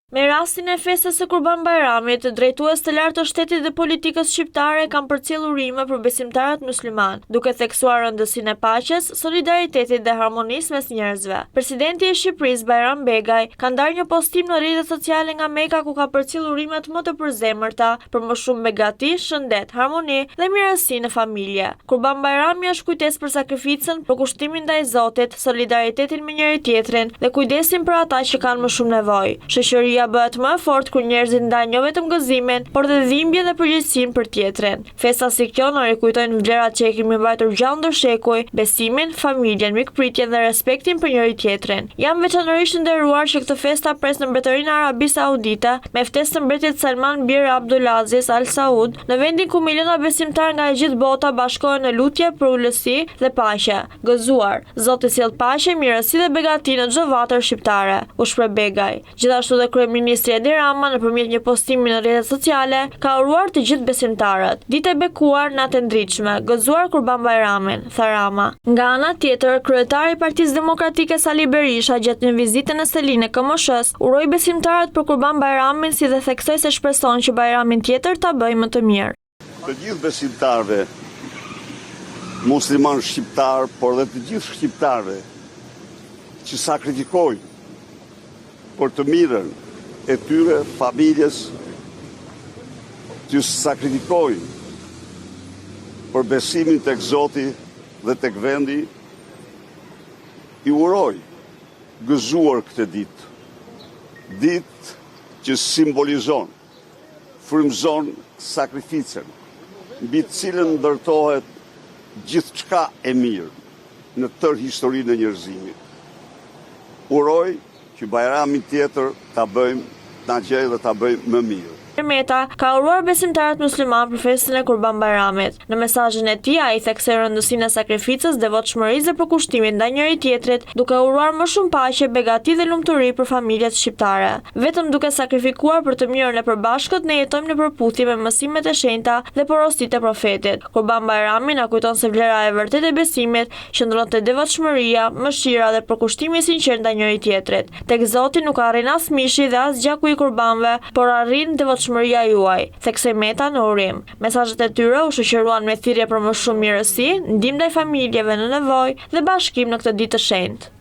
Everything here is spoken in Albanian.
Me rastin e festës së Kurban Bayramit, drejtues të lartë të shtetit dhe politikës shqiptare kanë përcjellur urime për besimtarët musliman, duke theksuar rëndësinë e paqes, solidaritetit dhe harmonisë mes njerëzve. Presidenti i Shqipërisë Bajram Begaj ka ndarë një postim në rrjetet sociale nga Meka ku ka përcjellur urimet më të përzemërta për më shumë begati, shëndet, harmoni dhe mirësi në familje. Kurban Bayrami është kujdes për sakrificën, për kushtimin ndaj Zotit, solidaritetin me njëri tjetrin dhe kujdesin për ata që kanë më shumë nevojë. Shoqëria bëhet më fort kur njerëzit ndajnë jo vetëm gëzimin, por edhe dhimbjen dhe përgjegjësinë për tjetrin. Festa si kjo na rikujtojnë vlerat që e kemi mbajtur gjallë ndër shekuj, besimin, familjen, mikpritjen dhe respektin për njëri tjetrin. Jam veçanërisht nderuar që këtë festë pres në Mbretërinë Arabi Saudite, me ftesë të mbretit Salman bin Abdulaziz Al Saud, në vendin ku miliona besimtarë nga e gjithë bota bashkohen në lutje për ulësi dhe paqe. Gëzuar, Zoti sjell paqe, mirësi dhe begati në çdo vatër shqiptare, u shpreh Begaj. Gjithashtu dhe Ministri Edi Rama nëpërmjet një postimi në rrjetet sociale ka uruar të gjithë besimtarët. Ditë e bekuar, natë e ndritshme, gëzuar Kurban Bayramin, tha Rama. Nga ana tjetër, kryetari i Partisë Demokratike Sali Berisha gjatë një vizite në Selinë e KMSH-s uroi besimtarët për Kurban Bayramin si dhe theksoi se shpreson që Bayramin tjetër ta bëjë më të mirë. Të gjithë besimtarëve musliman shqiptar, por dhe të gjithë shqiptarëve që sakrifikojnë për të mirën e tyre, familjes, që sakrifikojnë për besimin tek Zoti dhe tek vendi, i uroj gëzuar këtë ditë. Ditë që simbolizon, frymëzon sakrificën, mbi të cilën ndërtohet gjithçka e mirë në tërë historinë e njerëzimit. Uroj që Bajramin tjetër ta bëjmë, ta gjejmë dhe ta bëjmë më mirë. Meta ka uruar besimtarët musliman për festën e Kurban Bayramit. Në mesazhin e tij ai theksoi rëndësinë e sakrificës, devotshmërisë dhe përkushtimit ndaj njëri tjetrit, duke uruar më shumë paqe, begati dhe lumturi për familjet shqiptare. Vetëm duke sakrifikuar për të mirën e përbashkët ne jetojmë në përputhje me mësimet e shenjta dhe porositë e profetit. Kurban Bayrami na kujton se vlera e vërtetë e besimit qëndron te devotshmëria, mëshira dhe përkushtimi i sinqert ndaj njëri tjetrit. Tek Zoti nuk arrin as mishi dhe as gjaku i kurbanëve, por arrin devotshmëria juaj, theksoi Meta në urim. Mesazhet e tyre u shoqëruan me thirrje për më shumë mirësi, ndihmë ndaj familjeve në nevojë dhe bashkim në këtë ditë të shenjtë.